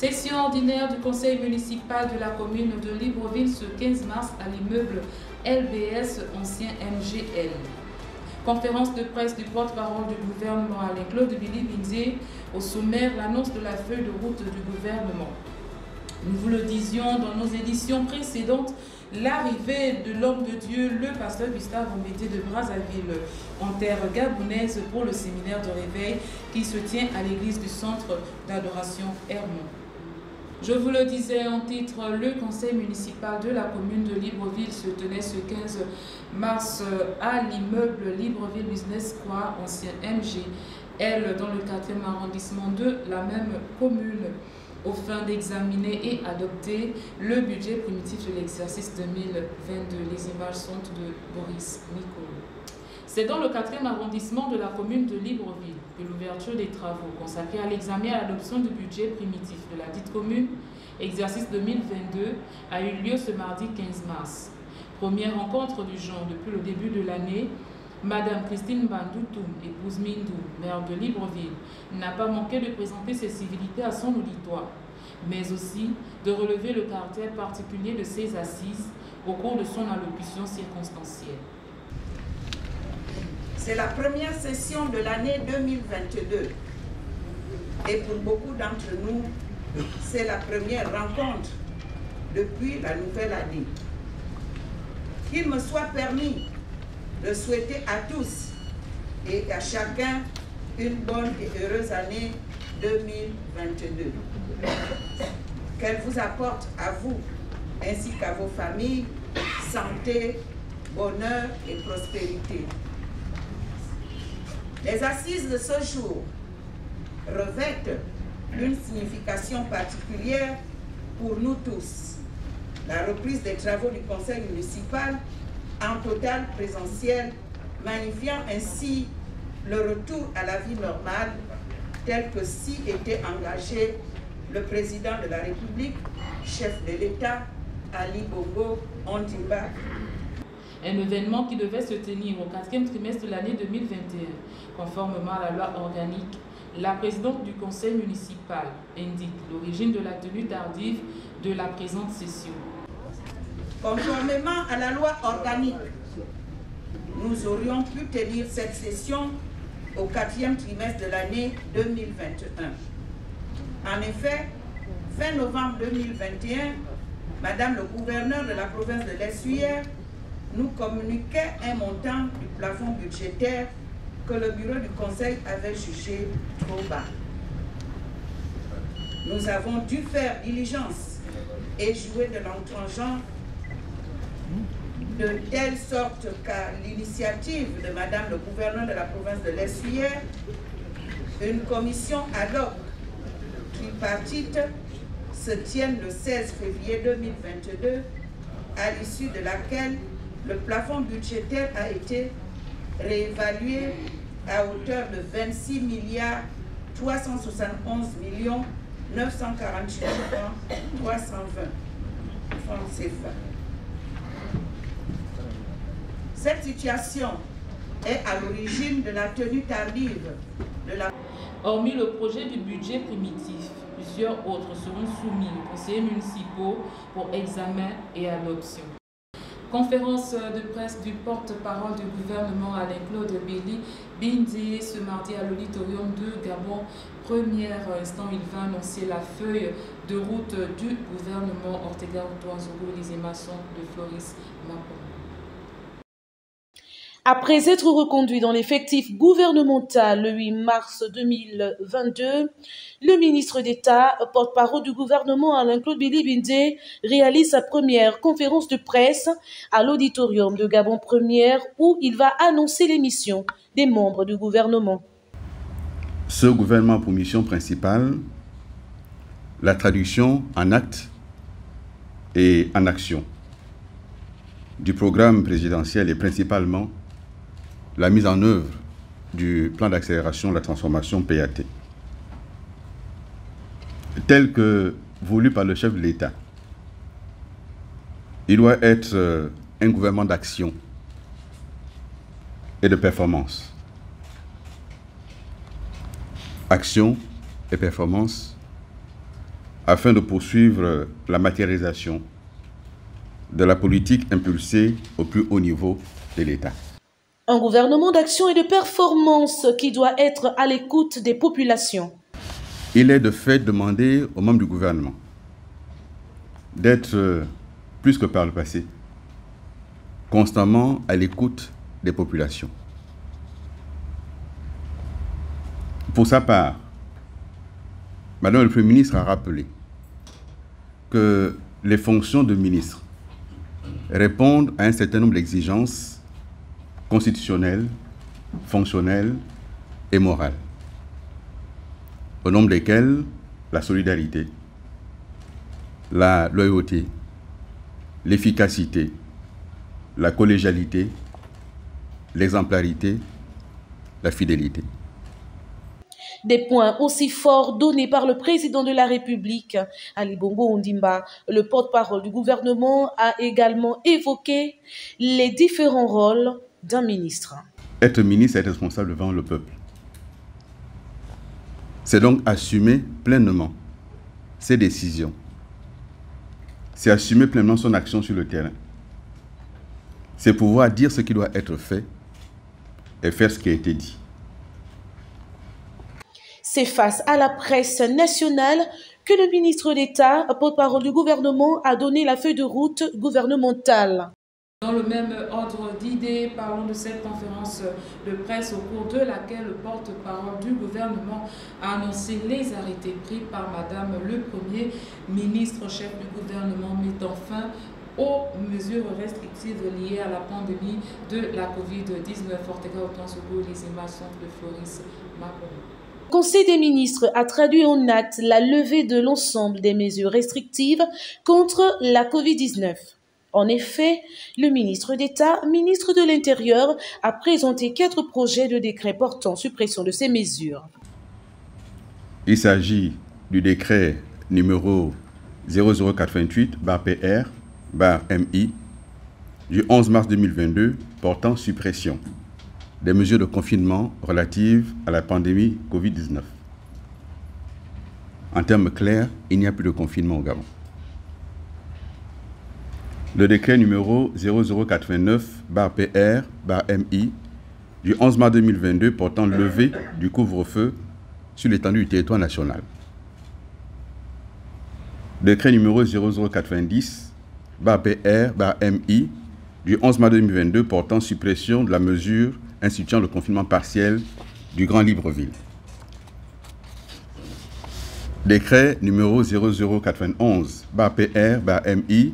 Session ordinaire du conseil municipal de la commune de Libreville ce 15 mars à l'immeuble LBS, ancien MGL. Conférence de presse du porte-parole du gouvernement Alain-Claude Billy-Bindié. Au sommaire, l'annonce de la feuille de route du gouvernement. Nous vous le disions dans nos éditions précédentes, l'arrivée de l'homme de Dieu, le pasteur Gustave Ombédé de Brazzaville, en terre gabonaise pour le séminaire de réveil qui se tient à l'église du centre d'adoration Hermon. Je vous le disais en titre, le conseil municipal de la commune de Libreville se tenait ce 15 mars à l'immeuble Libreville Business Square, ancien MGL, dans le 4e arrondissement de la même commune, au fin d'examiner et adopter le budget primitif de l'exercice 2022. Les images sont de Boris Nicolo. C'est dans le 4e arrondissement de la commune de Libreville que l'ouverture des travaux consacrés à l'examen et à l'adoption du budget primitif de la dite commune, exercice 2022, a eu lieu ce mardi 15 mars. Première rencontre du genre depuis le début de l'année, Madame Christine Bandoutoum, épouse Mindou, maire de Libreville, n'a pas manqué de présenter ses civilités à son auditoire, mais aussi de relever le caractère particulier de ses assises au cours de son allocution circonstancielle. C'est la première session de l'année 2022 et pour beaucoup d'entre nous, c'est la première rencontre depuis la nouvelle année. Qu'il me soit permis de souhaiter à tous et à chacun une bonne et heureuse année 2022. Qu'elle vous apporte à vous ainsi qu'à vos familles santé, bonheur et prospérité. Les assises de ce jour revêtent une signification particulière pour nous tous. La reprise des travaux du conseil municipal en total présentiel, magnifiant ainsi le retour à la vie normale tel que s'y était engagé le président de la République, chef de l'État, Ali Bongo Ondimba. Un événement qui devait se tenir au 4e trimestre de l'année 2021, conformément à la loi organique. La présidente du conseil municipal indique l'origine de la tenue tardive de la présente session. Conformément à la loi organique, nous aurions pu tenir cette session au 4e trimestre de l'année 2021. En effet, fin novembre 2021, Madame le gouverneur de la province de l'Essuyer nous communiquait un montant du plafond budgétaire que le bureau du conseil avait jugé trop bas. Nous avons dû faire diligence et jouer de l'entrangeant de telle sorte qu'à l'initiative de Madame le gouverneur de la province de l'Essuyer, une commission ad hoc tripartite se tienne le 16 février 2022, à l'issue de laquelle le plafond budgétaire a été réévalué à hauteur de 26 milliards 371 millions 948 320 francs CFA. Cette situation est à l'origine de la tenue tardive de la... Hormis le projet du budget primitif, plusieurs autres seront soumis aux conseillers municipaux pour examen et adoption. Conférence de presse du porte-parole du gouvernement Alain-Claude Billy-Bindié ce mardi à l'auditorium de Gabon. Premier instant, il va annoncer la feuille de route du gouvernement. Ortega Otoanzogo, les émaçons de Floris Mapon. Après être reconduit dans l'effectif gouvernemental le 8 mars 2022, le ministre d'État, porte-parole du gouvernement Alain-Claude Billy-Bindié, réalise sa première conférence de presse à l'auditorium de Gabon Première où il va annoncer les missions des membres du gouvernement. Ce gouvernement a pour mission principale la traduction en actes et en action du programme présidentiel et principalement la mise en œuvre du plan d'accélération de la transformation PAT, tel que voulu par le chef de l'État. Il doit être un gouvernement d'action et de performance. Action et performance afin de poursuivre la matérialisation de la politique impulsée au plus haut niveau de l'État. Un gouvernement d'action et de performance qui doit être à l'écoute des populations. Il est de fait demandé aux membres du gouvernement d'être, plus que par le passé, constamment à l'écoute des populations. Pour sa part, Madame le Premier ministre a rappelé que les fonctions de ministre répondent à un certain nombre d'exigences constitutionnelles, fonctionnelles et morales, au nombre desquelles la solidarité, la loyauté, l'efficacité, la collégialité, l'exemplarité, la fidélité. Des points aussi forts donnés par le président de la République, Ali Bongo Ondimba. Le porte-parole du gouvernement a également évoqué les différents rôles d'un ministre. Être ministre, c'est être responsable devant le peuple. C'est donc assumer pleinement ses décisions. C'est assumer pleinement son action sur le terrain. C'est pouvoir dire ce qui doit être fait et faire ce qui a été dit. C'est face à la presse nationale que le ministre d'État, porte-parole du gouvernement, a donné la feuille de route gouvernementale. Dans le même ordre d'idées, parlons de cette conférence de presse au cours de laquelle le porte-parole du gouvernement a annoncé les arrêtés pris par Madame le Premier ministre, chef du gouvernement, mettant fin aux mesures restrictives liées à la pandémie de la COVID-19. Ortega Otansoko, les images sont de Floris Macron. Le Conseil des ministres a traduit en acte la levée de l'ensemble des mesures restrictives contre la COVID-19. En effet, le ministre d'État, ministre de l'Intérieur, a présenté 4 projets de décret portant suppression de ces mesures. Il s'agit du décret numéro 00428/PR/MI du 11 mars 2022 portant suppression des mesures de confinement relatives à la pandémie COVID-19. En termes clairs, il n'y a plus de confinement au Gabon. Le décret numéro 00429/PR/MI du 11 mars 2022 portant levée du couvre-feu sur l'étendue du territoire national. Décret numéro 00490/PR/MI du 11 mars 2022 portant suppression de la mesure instituant le confinement partiel du Grand Libreville. Décret numéro 00491/PR/MI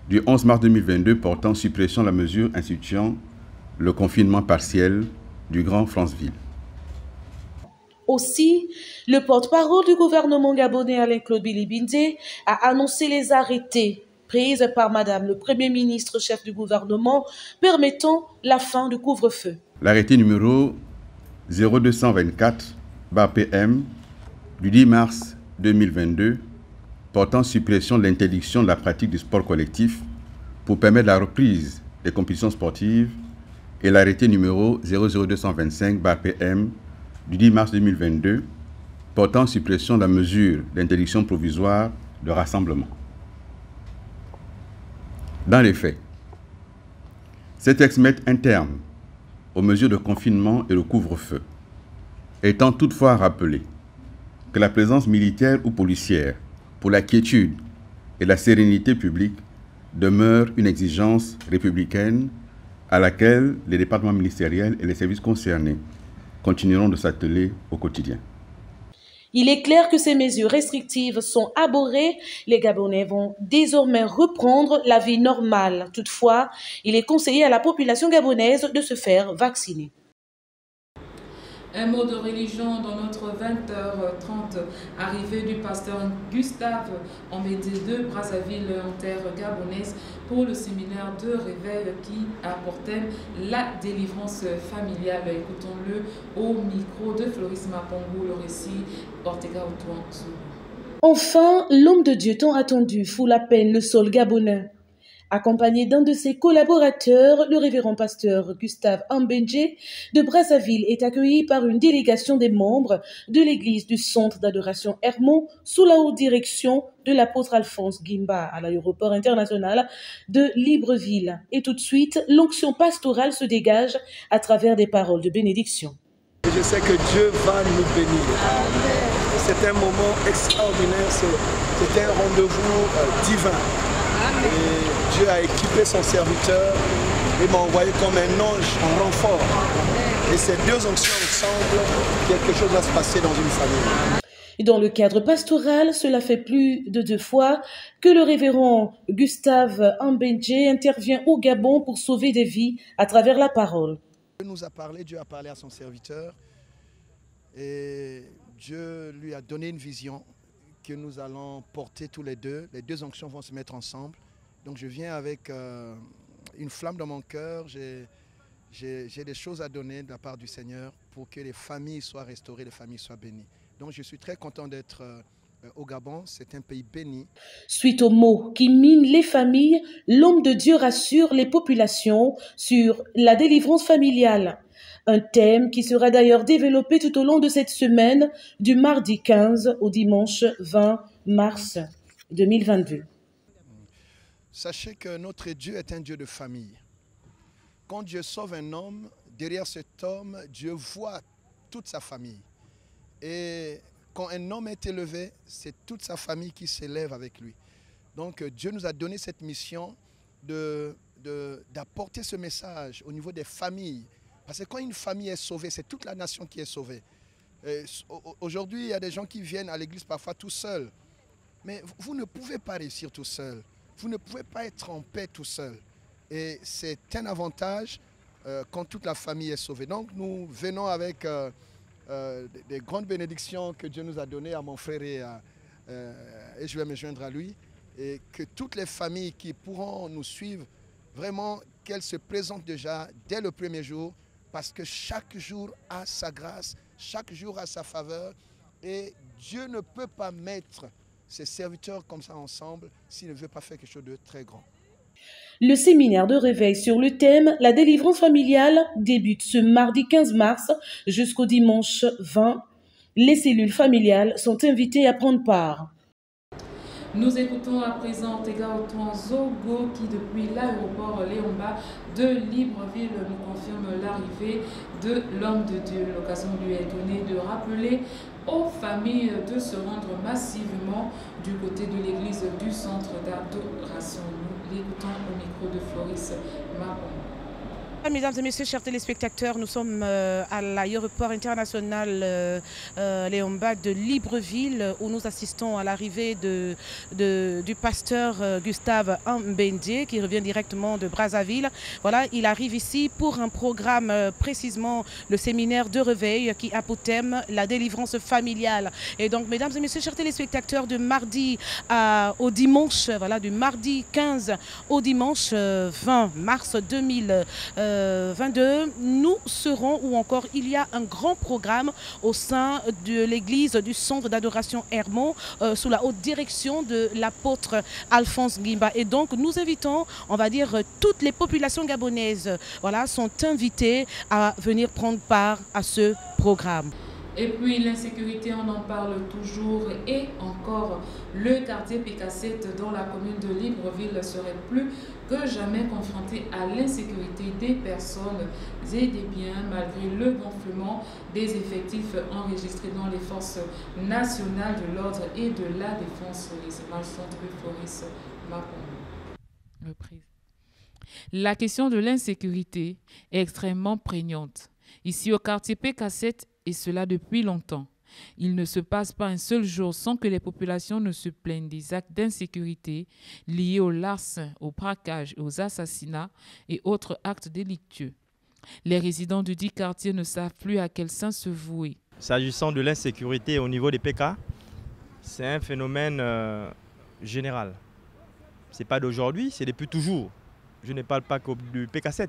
du 11 mars 2022 portant suppression de la mesure instituant le confinement partiel du Grand Franceville. Aussi, le porte-parole du gouvernement gabonais Alain-Claude Bilibindé a annoncé les arrêtés pris par Madame le Premier ministre, chef du gouvernement, permettant la fin du couvre-feu. L'arrêté numéro 0224/PM du 10 mars 2022 portant suppression de l'interdiction de la pratique du sport collectif pour permettre la reprise des compétitions sportives et l'arrêté numéro 00225/PM du 10 mars 2022 portant suppression de la mesure d'interdiction provisoire de rassemblement. Dans les faits, ces textes mettent un terme aux mesures de confinement et de couvre-feu, étant toutefois rappelé que la présence militaire ou policière pour la quiétude et la sérénité publique demeure une exigence républicaine à laquelle les départements ministériels et les services concernés continueront de s'atteler au quotidien. Il est clair que ces mesures restrictives sont aborrées. Les Gabonais vont désormais reprendre la vie normale. Toutefois, il est conseillé à la population gabonaise de se faire vacciner. Un mot de religion dans notre 20h30, arrivée du pasteur Gustave Ambédé de Brazzaville en terre gabonaise pour le séminaire de réveil qui apportait la délivrance familiale. Écoutons-le au micro de Floris Mapongou, le récit Ortega Otansoko. Enfin, l'homme de Dieu tant attendu fout la peine le sol gabonais. Accompagné d'un de ses collaborateurs, le révérend pasteur Gustave Ambendje de Brazzaville est accueilli par une délégation des membres de l'église du centre d'adoration Hermon sous la haute direction de l'apôtre Alphonse Guimba à l'aéroport international de Libreville. Et tout de suite, l'onction pastorale se dégage à travers des paroles de bénédiction. Je sais que Dieu va nous bénir. C'est un moment extraordinaire, c'est un rendez-vous divin. Et Dieu a équipé son serviteur et m'a envoyé comme un ange en renfort. Et ces deux onctions ensemble, quelque chose va se passer dans une famille. Dans le cadre pastoral, cela fait plus de 2 fois que le révérend Gustave Ambendje intervient au Gabon pour sauver des vies à travers la parole. Dieu nous a parlé, Dieu a parlé à son serviteur et Dieu lui a donné une vision que nous allons porter tous les deux. Les deux onctions vont se mettre ensemble. Donc je viens avec une flamme dans mon cœur. J'ai des choses à donner de la part du Seigneur pour que les familles soient restaurées, les familles soient bénies. Donc je suis très content d'être au Gabon. C'est un pays béni. Suite aux mots qui minent les familles, l'homme de Dieu rassure les populations sur la délivrance familiale. Un thème qui sera d'ailleurs développé tout au long de cette semaine, du mardi 15 au dimanche 20 mars 2022. Sachez que notre Dieu est un Dieu de famille. Quand Dieu sauve un homme, derrière cet homme, Dieu voit toute sa famille. Et quand un homme est élevé, c'est toute sa famille qui s'élève avec lui. Donc Dieu nous a donné cette mission d'apporter ce message au niveau des familles. Parce que quand une famille est sauvée, c'est toute la nation qui est sauvée. Aujourd'hui, il y a des gens qui viennent à l'église parfois tout seuls. Mais vous ne pouvez pas réussir tout seul. Vous ne pouvez pas être en paix tout seul. Et c'est un avantage quand toute la famille est sauvée. Donc nous venons avec des grandes bénédictions que Dieu nous a données à mon frère et je vais me joindre à lui. Et que toutes les familles qui pourront nous suivre, vraiment qu'elles se présentent déjà dès le premier jour, parce que chaque jour a sa grâce, chaque jour a sa faveur. Et Dieu ne peut pas mettre ses serviteurs comme ça ensemble s'il ne veut pas faire quelque chose de très grand. Le séminaire de réveil sur le thème « La délivrance familiale » débute ce mardi 15 mars jusqu'au dimanche 20. Les cellules familiales sont invitées à prendre part. Nous écoutons à présent Tegaotuan Zogo qui depuis l'aéroport Léomba de Libreville nous confirme l'arrivée de l'homme de Dieu. L'occasion lui est donnée de rappeler aux familles de se rendre massivement du côté de l'église du centre d'adoration. Nous l'écoutons au micro de Floris Macron. Mesdames et messieurs, chers téléspectateurs, nous sommes à l'aéroport international Léomba de Libreville où nous assistons à l'arrivée du pasteur Gustave Ambendje qui revient directement de Brazzaville. Voilà, il arrive ici pour un programme précisément le séminaire de réveil qui a pour thème la délivrance familiale. Et donc, mesdames et messieurs, chers téléspectateurs, de mardi au dimanche, voilà, du mardi 15 au dimanche 20 mars 2022, nous serons, ou encore il y a un grand programme au sein de l'église du centre d'adoration Hermon sous la haute direction de l'apôtre Alphonse Guimba. Et donc nous invitons, on va dire, toutes les populations gabonaises, voilà, sont invitées à venir prendre part à ce programme. Et puis l'insécurité, on en parle toujours et encore. Le quartier PK7 dans la commune de Libreville serait plus que jamais confronté à l'insécurité des personnes et des biens malgré le gonflement des effectifs enregistrés dans les forces nationales de l'ordre et de la défense. Les images sont de Floris Macron. Reprise. La question de l'insécurité est extrêmement prégnante. Ici au quartier PK7, et cela depuis longtemps. Il ne se passe pas un seul jour sans que les populations ne se plaignent des actes d'insécurité liés au larcin, au braquage, aux assassinats et autres actes délictueux. Les résidents du dit quartier ne savent plus à quel saint se vouer. S'agissant de l'insécurité au niveau des PK, c'est un phénomène général. Ce n'est pas d'aujourd'hui, c'est depuis toujours. Je ne parle pas que du PK7.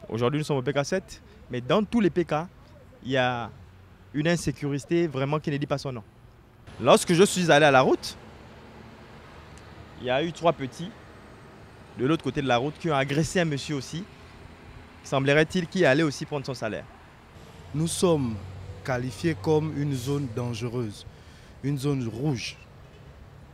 Aujourd'hui, nous sommes au PK7, mais dans tous les PK, il y a une insécurité vraiment qui ne dit pas son nom. Lorsque je suis allé à la route, il y a eu 3 petits de l'autre côté de la route qui ont agressé un monsieur aussi, semblerait-il, qui allait aussi prendre son salaire. Nous sommes qualifiés comme une zone dangereuse, une zone rouge.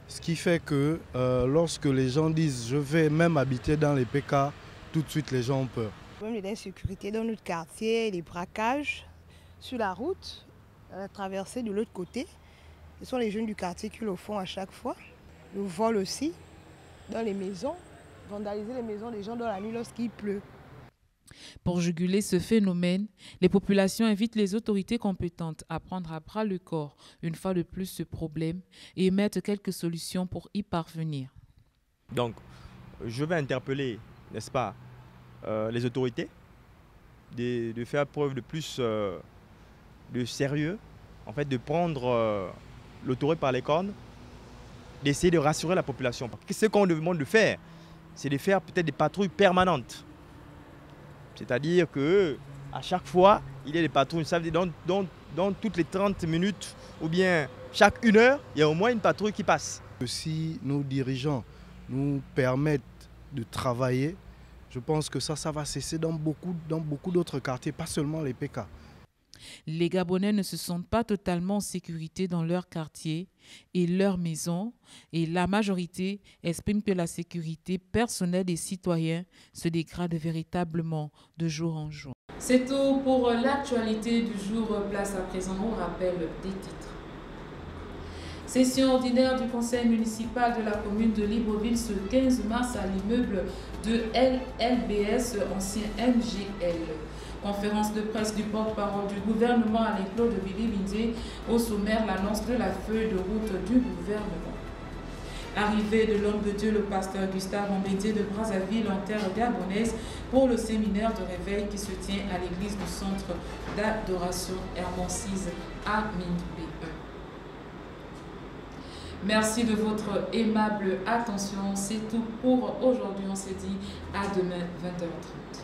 Ce qui fait que lorsque les gens disent « je vais même habiter dans les PK », tout de suite les gens ont peur. Même l'insécurité dans notre quartier, les braquages sur la route, à la traversée de l'autre côté. Ce sont les jeunes du quartier qui le font à chaque fois. Le vol aussi, dans les maisons, vandaliser les maisons des gens dans la nuit lorsqu'il pleut. Pour juguler ce phénomène, les populations invitent les autorités compétentes à prendre à bras le corps une fois de plus ce problème et mettre quelques solutions pour y parvenir. Donc, je vais interpeller, n'est-ce pas, les autorités, de faire preuve de plus de sérieux, en fait, de prendre le taureau par les cornes, d'essayer de rassurer la population. Ce qu'on demande de faire, c'est de faire peut-être des patrouilles permanentes. C'est-à-dire qu'à chaque fois, il y a des patrouilles. Ça veut dire dans toutes les 30 minutes ou bien chaque 1 heure, il y a au moins une patrouille qui passe. Si nos dirigeants nous permettent de travailler, je pense que ça va cesser dans beaucoup d'autres quartiers, pas seulement les PK. Les Gabonais ne se sentent pas totalement en sécurité dans leur quartier et leur maison, et la majorité estime que la sécurité personnelle des citoyens se dégrade véritablement de jour en jour. C'est tout pour l'actualité du jour. Place à présent au rappel des titres. Session ordinaire du conseil municipal de la commune de Libreville ce 15 mars à l'immeuble de LBS, ancien MGL. Conférence de presse du porte-parole du gouvernement Alain Claude Billy-Bindé. Au sommaire, l'annonce de la feuille de route du gouvernement. Arrivée de l'homme de Dieu, le pasteur Gustave Ambédié de Brazzaville en terre gabonaise pour le séminaire de réveil qui se tient à l'église du centre d'adoration Hermon 6 à Mingbe 1. Merci de votre aimable attention. C'est tout pour aujourd'hui. On se dit à demain 20h30.